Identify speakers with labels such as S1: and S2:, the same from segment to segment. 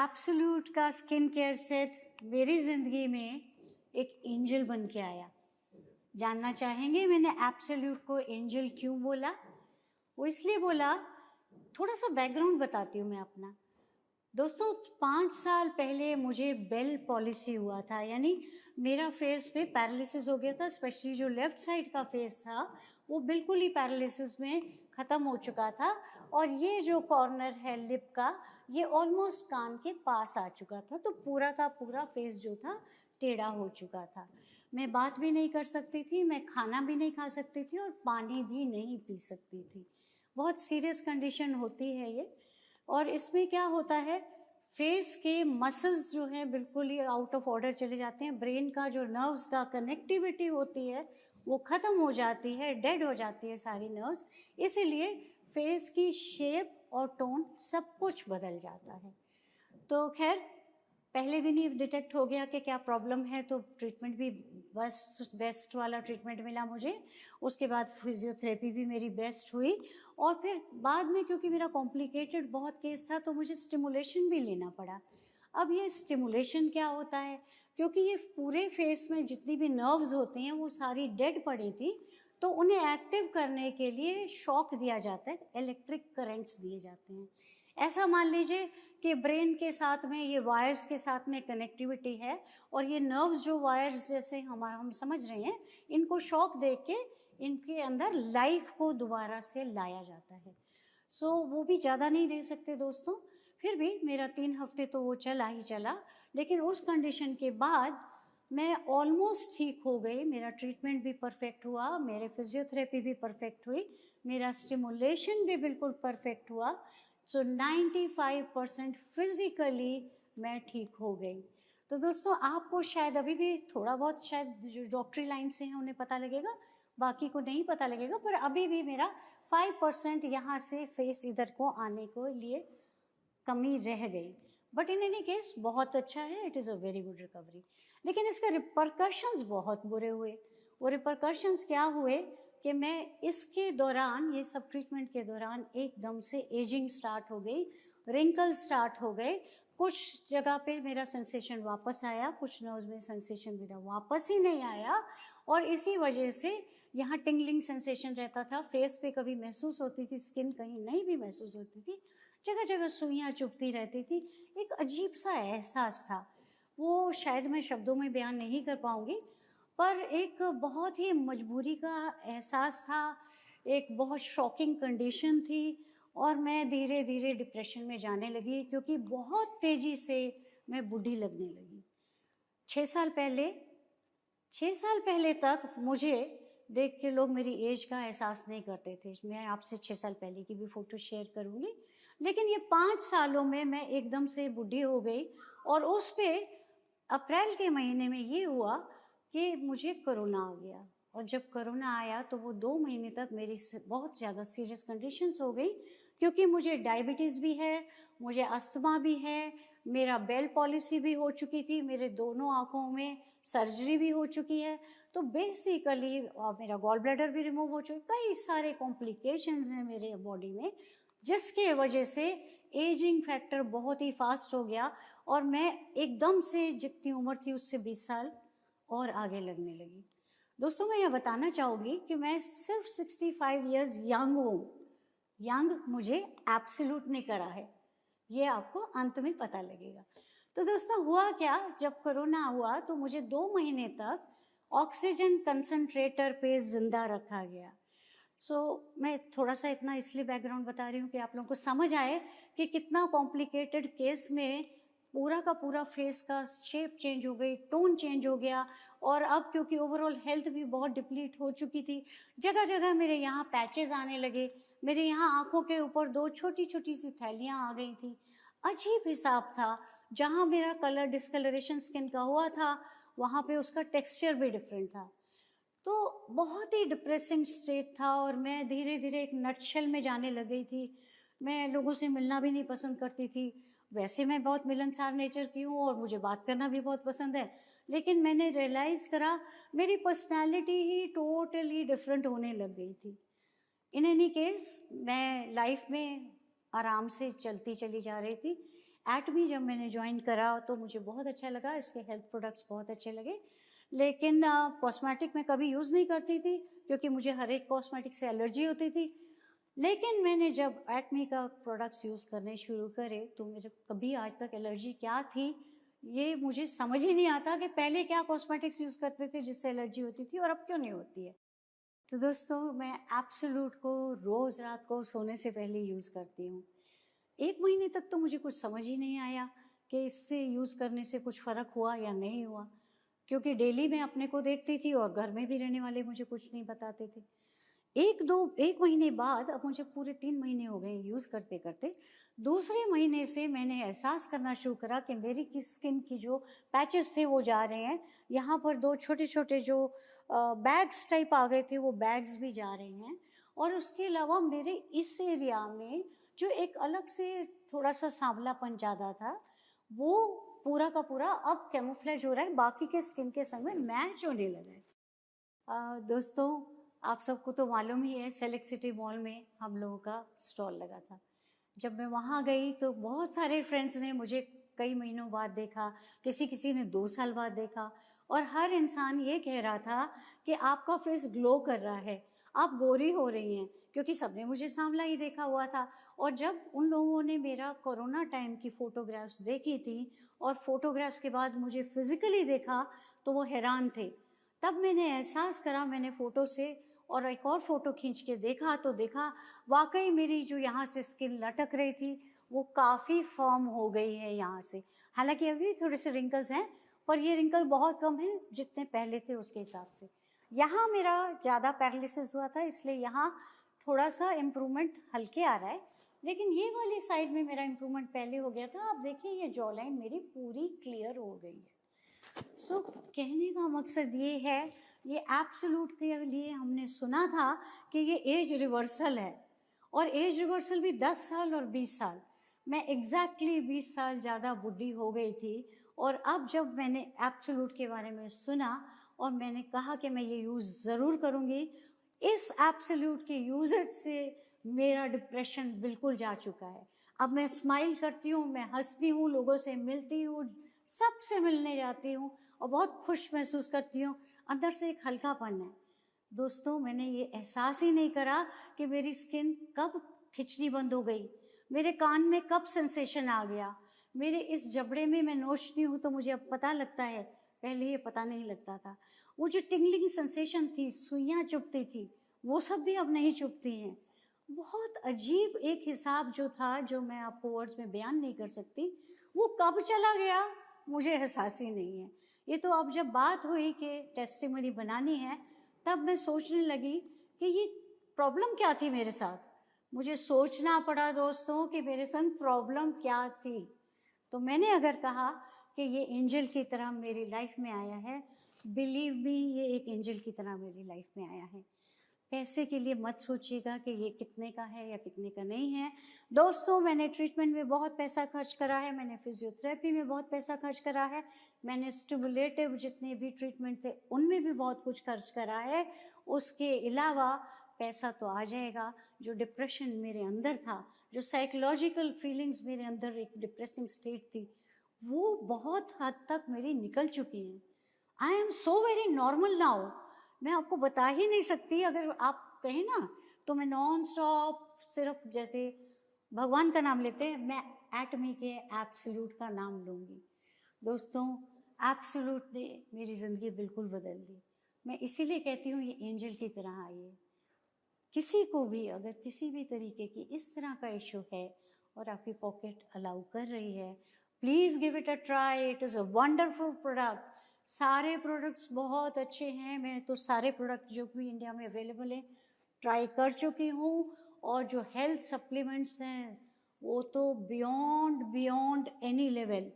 S1: Absolute का skin care set मेरी ज़िंदगी में एक एंजल बन के आया। जानना चाहेंगे मैंने एब्सोल्यूट को एंजल क्यों बोला? वो इसलिए बोला, थोड़ा सा बैकग्राउंड बताती हूँ मैं अपना। दोस्तों 5 साल पहले मुझे बेल पॉलिसी हुआ था, यानी मेरा फेस पे पैरालिसिस हो गया था। स्पेशली जो लेफ्ट साइड का फेस था वो बिल्कुल ही पैरालिसिस में ख़त्म हो चुका था, और ये जो कॉर्नर है लिप का, ये ऑलमोस्ट कान के पास आ चुका था। तो पूरा का पूरा फेस जो था टेढ़ा हो चुका था। मैं बात भी नहीं कर सकती थी, मैं खाना भी नहीं खा सकती थी, और पानी भी नहीं पी सकती थी। बहुत सीरियस कंडीशन होती है ये। और इसमें क्या होता है, फेस के मसल्स जो हैं बिल्कुल ही आउट ऑफ ऑर्डर चले जाते हैं। ब्रेन का जो नर्व्स का कनेक्टिविटी होती है वो ख़त्म हो जाती है, डेड हो जाती है सारी नर्व्स। इसीलिए फेस की शेप और टोन सब कुछ बदल जाता है। तो खैर, पहले दिन ही डिटेक्ट हो गया कि क्या प्रॉब्लम है, तो ट्रीटमेंट भी बस बेस्ट वाला ट्रीटमेंट मिला मुझे। उसके बाद फिजियोथेरेपी भी मेरी बेस्ट हुई, और फिर बाद में क्योंकि मेरा कॉम्प्लिकेटेड बहुत केस था तो मुझे स्टिमुलेशन भी लेना पड़ा। अब ये स्टिमुलेशन क्या होता है, क्योंकि ये पूरे फेस में जितनी भी नर्व्स होती हैं वो सारी डेड पड़ी थी, तो उन्हें एक्टिव करने के लिए शॉक दिया जाता है, इलेक्ट्रिक करंट्स दिए जाते हैं। ऐसा मान लीजिए कि ब्रेन के साथ में ये वायर्स के साथ में कनेक्टिविटी है, और ये नर्व्स जो वायर्स जैसे हम समझ रहे हैं, इनको शॉक दे के इनके अंदर लाइफ को दोबारा से लाया जाता है। सो वो भी ज़्यादा नहीं दे सकते दोस्तों, फिर भी मेरा 3 हफ्ते तो वो चला ही चला। लेकिन उस कंडीशन के बाद मैं ऑलमोस्ट ठीक हो गई। मेरा ट्रीटमेंट भी परफेक्ट हुआ, मेरे फिजियोथेरेपी भी परफेक्ट हुई, मेरा स्टिमुलेशन भी बिल्कुल परफेक्ट हुआ। सो 95% फिजिकली मैं ठीक हो गई। तो दोस्तों आपको शायद अभी भी थोड़ा बहुत, शायद जो डॉक्टरी लाइन से हैं उन्हें पता लगेगा, बाकी को नहीं पता लगेगा, पर अभी भी मेरा 5% यहाँ से फेस इधर को आने को लिए कमी रह गई। बट इन एनी केस बहुत अच्छा है, it is a very good recovery. लेकिन इसके रिपरकशंस बहुत बुरे हुए। वो रिपरकशंस क्या हुए कि मैं इसके दौरान, ये सब ट्रीटमेंट के दौरान, एकदम से एजिंग स्टार्ट हो गई, रिंकल्स स्टार्ट हो गए। कुछ जगह पे मेरा सेंसेशन वापस आया, कुछ नर्व्स में सेंसेशन मेरा वापस ही नहीं आया, और इसी वजह से यहाँ टिंगलिंग सेंसेशन रहता था। फेस पे कभी महसूस होती थी, स्किन कहीं नहीं भी महसूस होती थी, जगह जगह सुइयाँ चुभती रहती थी। एक अजीब सा एहसास था, वो शायद मैं शब्दों में बयान नहीं कर पाऊँगी, पर एक बहुत ही मजबूरी का एहसास था, एक बहुत शॉकिंग कंडीशन थी, और मैं धीरे धीरे डिप्रेशन में जाने लगी, क्योंकि बहुत तेज़ी से मैं बूढ़ी लगने लगी। 6 साल पहले 6 साल पहले तक मुझे देख के लोग मेरी एज का एहसास नहीं करते थे। मैं आपसे 6 साल पहले की भी फ़ोटो शेयर करूँगी। लेकिन ये 5 सालों में मैं एकदम से बूढ़ी हो गई, और उस पे अप्रैल के महीने में ये हुआ कि मुझे कोरोना आ गया। और जब कोरोना आया तो वो 2 महीने तक मेरी बहुत ज़्यादा सीरियस कंडीशंस हो गई, क्योंकि मुझे डायबिटीज़ भी है, मुझे अस्थमा भी है, मेरा बेल पॉलिसी भी हो चुकी थी, मेरे दोनों आँखों में सर्जरी भी हो चुकी है। तो बेसिकली मेरा गॉल ब्लैडर भी रिमूव हो चुका, कई सारे कॉम्प्लिकेशंस हैं मेरे बॉडी में, जिसके वजह से एजिंग फैक्टर बहुत ही फास्ट हो गया, और मैं एकदम से जितनी उम्र थी उससे 20 साल और आगे लगने लगी। दोस्तों मैं यह बताना चाहूँगी कि मैं सिर्फ 65 ईयर्स यंग हूँ। यंग मुझे एब्सोल्यूट ने करा है, ये आपको अंत में पता लगेगा। तो दोस्तों हुआ क्या, जब कोरोना हुआ तो मुझे 2 महीने तक ऑक्सीजन कंसंट्रेटर पे जिंदा रखा गया। मैं थोड़ा सा इतना इसलिए बैकग्राउंड बता रही हूँ कि आप लोगों को समझ आए कि कितना कॉम्प्लिकेटेड केस में पूरा का पूरा फेस का शेप चेंज हो गई, टोन चेंज हो गया, और अब क्योंकि ओवरऑल हेल्थ भी बहुत डिप्लीट हो चुकी थी, जगह जगह मेरे यहाँ पैचेस आने लगे, मेरे यहाँ आंखों के ऊपर 2 छोटी छोटी सी थैलियाँ आ गई थी। अजीब हिसाब था, जहाँ मेरा कलर डिस्कलरेशन स्किन का हुआ था वहाँ पे उसका टेक्सचर भी डिफरेंट था। तो बहुत ही डिप्रेसिंग स्टेट था, और मैं धीरे धीरे एक नटशेल में जाने लग गई थी। मैं लोगों से मिलना भी नहीं पसंद करती थी। वैसे मैं बहुत मिलनसार नेचर की हूँ और मुझे बात करना भी बहुत पसंद है, लेकिन मैंने रियलाइज़ करा मेरी पर्सनैलिटी ही टोटली डिफरेंट होने लग गई थी। इन एनी केस मैं लाइफ में आराम से चलती चली जा रही थी। एटमी जब मैंने ज्वाइन करा तो मुझे बहुत अच्छा लगा, इसके हेल्थ प्रोडक्ट्स बहुत अच्छे लगे, लेकिन कॉस्मेटिक मैं कभी यूज़ नहीं करती थी क्योंकि मुझे हर एक कॉस्मेटिक से एलर्जी होती थी। लेकिन मैंने जब एटमी का प्रोडक्ट्स यूज़ करने शुरू करे तो मेरे कभी आज तक एलर्जी क्या थी ये मुझे समझ ही नहीं आता कि पहले क्या कॉस्मेटिक्स यूज़ करते थे जिससे एलर्जी होती थी और अब क्यों नहीं होती है। तो दोस्तों मैं एब्सोल्यूट को रोज़ रात को सोने से पहले यूज़ करती हूँ। 1 महीने तक तो मुझे कुछ समझ ही नहीं आया कि इससे यूज़ करने से कुछ फ़र्क हुआ या नहीं हुआ, क्योंकि डेली मैं अपने को देखती थी और घर में भी रहने वाले मुझे कुछ नहीं बताते थे। 1 महीने बाद, अब मुझे पूरे 3 महीने हो गए यूज़ करते करते, दूसरे महीने से मैंने एहसास करना शुरू करा कि मेरी की स्किन की जो पैचेस थे वो जा रहे हैं, यहाँ पर 2 छोटे छोटे जो बैग्स टाइप आ गए थे वो बैग्स भी जा रहे हैं, और उसके अलावा मेरे इस एरिया में जो एक अलग से थोड़ा सा सांवलापन ज़्यादा था वो पूरा का पूरा अब कैमोफ्लेज हो रहा है, बाकी के स्किन के संग में मैच होने लगा है। दोस्तों आप सबको तो मालूम ही है, सेलेक्ट सिटी मॉल में हम लोगों का स्टॉल लगा था। जब मैं वहाँ गई तो बहुत सारे फ्रेंड्स ने मुझे कई महीनों बाद देखा, किसी किसी ने 2 साल बाद देखा, और हर इंसान ये कह रहा था कि आपका फेस ग्लो कर रहा है, आप गोरी हो रही हैं, क्योंकि सबने मुझे सांवला ही देखा हुआ था। और जब उन लोगों ने मेरा कोरोना टाइम की फ़ोटोग्राफ्स देखी थी और फोटोग्राफ्स के बाद मुझे फिज़िकली देखा तो वो हैरान थे। तब मैंने एहसास करा, मैंने फ़ोटो से और एक और फ़ोटो खींच के देखा तो देखा वाकई मेरी जो यहाँ से स्किन लटक रही थी वो काफ़ी फर्म हो गई है यहाँ से। हालांकि अभी थोड़े से रिंकल्स हैं, पर ये रिंकल बहुत कम है जितने पहले थे उसके हिसाब से। यहाँ मेरा ज़्यादा पैरालिसिस हुआ था इसलिए यहाँ थोड़ा सा इम्प्रूवमेंट हल्के आ रहा है, लेकिन ये वाली साइड में मेरा इम्प्रूवमेंट पहले हो गया था। आप देखिए ये जॉ लाइन मेरी पूरी क्लियर हो गई है। सो कहने का मकसद ये है, ये एब्सोल्यूट के लिए हमने सुना था कि ये एज रिवर्सल है, और एज रिवर्सल भी 10 साल और 20 साल। मैं एग्जैक्टली 20 साल ज़्यादा बुढ़ी हो गई थी, और अब जब मैंने एब्सोल्यूट के बारे में सुना और मैंने कहा कि मैं ये यूज़ ज़रूर करूँगी, इस एब्सोल्यूट के यूजेज से मेरा डिप्रेशन बिल्कुल जा चुका है। अब मैं स्माइल करती हूँ, मैं हंसती हूँ, लोगों से मिलती हूँ, सबसे मिलने जाती हूँ और बहुत खुश महसूस करती हूँ, अंदर से एक हल्कापन है। दोस्तों मैंने ये एहसास ही नहीं करा कि मेरी स्किन कब खिंचनी बंद हो गई, मेरे कान में कब सेंसेशन आ गया, मेरे इस जबड़े में मैं नोचती हूँ तो मुझे अब पता लगता है, पहले ये पता नहीं लगता था। वो जो टिंगलिंग सेंसेशन थी, सुइयाँ चुभती थी, वो सब भी अब नहीं चुभती हैं। बहुत अजीब एक हिसाब जो था, जो मैं आपको वर्ड्स में बयान नहीं कर सकती, वो कब चला गया मुझे एहसास ही नहीं है। ये तो अब जब बात हुई कि टेस्टिमनी बनानी है, तब मैं सोचने लगी कि ये प्रॉब्लम क्या थी मेरे साथ। मुझे सोचना पड़ा दोस्तों कि मेरे संग प्रॉब्लम क्या थी। तो मैंने अगर कहा कि ये एंजल की तरह मेरी लाइफ में आया है, बिलीव मी ये एक एंजल की तरह मेरी लाइफ में आया है। पैसे के लिए मत सोचिएगा कि ये कितने का है या कितने का नहीं है। दोस्तों मैंने ट्रीटमेंट में बहुत पैसा खर्च करा है, मैंने फिजियोथेरेपी में बहुत पैसा खर्च करा है, मैंने स्टिमुलेटिव जितने भी ट्रीटमेंट थे उनमें भी बहुत कुछ खर्च करा है। उसके अलावा पैसा तो आ जाएगा, जो डिप्रेशन मेरे अंदर था, जो साइकोलॉजिकल फीलिंग्स मेरे अंदर एक डिप्रेसिंग स्टेट थी, वो बहुत हद तक मेरी निकल चुकी हैं। I am so very normal now, मैं आपको बता ही नहीं सकती। अगर आप कहें ना तो मैं नॉन स्टॉप सिर्फ जैसे भगवान का नाम लेते हैं, मैं एटमी के एब्सोल्यूट का नाम लूँगी। दोस्तों एब्सोल्यूट ने मेरी ज़िंदगी बिल्कुल बदल दी। मैं इसीलिए कहती हूँ ये एंजल की तरह आई है। किसी को भी अगर किसी भी तरीके की इस तरह का इशू है और आपकी पॉकेट अलाउ कर रही है, please give it a try, it is a wonderful product. सारे प्रोडक्ट्स बहुत अच्छे हैं, मैं तो सारे प्रोडक्ट जो भी इंडिया में अवेलेबल है ट्राई कर चुकी हूँ, और जो हेल्थ सप्लीमेंट्स हैं वो तो बियॉन्ड एनी लेवल।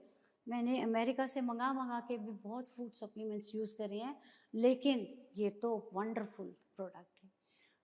S1: मैंने अमेरिका से मंगा के भी बहुत फूड सप्लीमेंट्स यूज़ करे हैं, लेकिन ये तो वंडरफुल प्रोडक्ट है।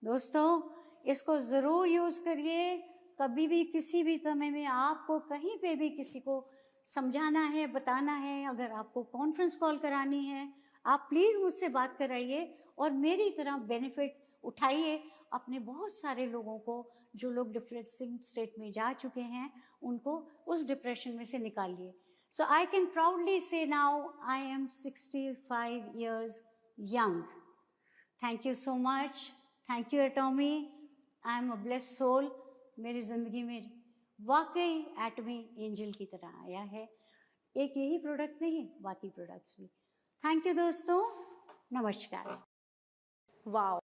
S1: दोस्तों इसको ज़रूर यूज़ करिए। कभी भी किसी भी समय में आपको कहीं पे भी किसी को समझाना है, बताना है, अगर आपको कॉन्फ्रेंस कॉल करानी है, आप प्लीज़ मुझसे बात कराइए और मेरी तरह बेनिफिट उठाइए। अपने बहुत सारे लोगों को, जो लोग डिप्रेसिंग स्टेट में जा चुके हैं, उनको उस डिप्रेशन में से निकालिए. So I can proudly say now I am 65 years young. Thank you so much. Thank you Atomy. I am a blessed soul. मेरी ज़िंदगी में वाकई एटमी एंजल की तरह आया है. एक यही प्रोडक्ट नहीं, बाकी प्रोडक्ट्स भी. थैंक यू दोस्तों. नमस्कार.
S2: वाओ.